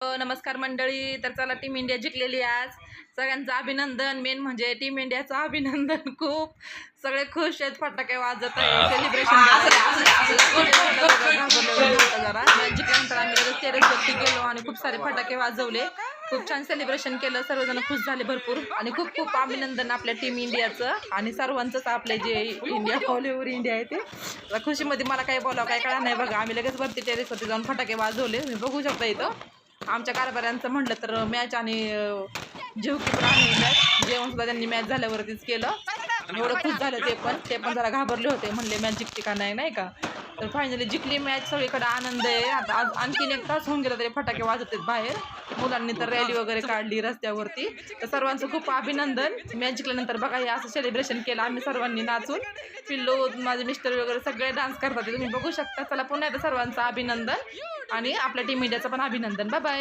नमस्कार मंडळी. तर चला, टीम इंडिया जिंकलेली आज. सगळ्यांचं अभिनंदन. मेन म्हणजे टीम इंडियाचं अभिनंदन. खूप सगळे खुश आहेत, फटाके वाजत आहे, सेलिब्रेशन जरा मॅच जिंकल्यानंतर आम्ही लगेच टेरेसवरती गेलो आणि खूप सारे फटाके वाजवले. खूप छान सेलिब्रेशन केलं. सर्वजण खुश झाले भरपूर आणि खूप खूप अभिनंदन आपल्या टीम इंडियाचं आणि सर्वांचंच. आपले जे इंडिया ऑल ओव्हर इंडिया आहे ते खुशीमध्ये मला काही बोलावं काय कळलं नाही बघा. आम्ही लगेच वरती टेरेसवरती जाऊन फटाके वाजवले. मी बघू शकता इथं आमच्या कारभाऱ्यांचं म्हटलं तर मॅच आणि जीव की आहे मॅच. जेवण सुद्धा त्यांनी मॅच झाल्यावरतीच केलं. एवढं खुश झालं ते पण जरा घाबरले होते, म्हणले मॅच जिंकते का नाही का. तर फायनली जिंकली मॅच. सगळीकडे आनंद आहे. आता आज आणखीन एक तास होऊन गेला तरी फटाके वाजत आहेत बाहेर. मुलांनी तर रॅली वगैरे काढली रस्त्यावरती. तर सर्वांचं खूप अभिनंदन. मॅच जिंकल्यानंतर बघा हे असं सेलिब्रेशन केलं आम्ही सर्वांनी नाचून. पिल्लू, माझे मिस्टर वगैरे सगळे डान्स करतात, तुम्ही बघू शकता. चला पुन्हा एकदा सर्वांचं अभिनंदन आणि आपल्या टीम इंडियाचं पण अभिनंदन. Bye bye.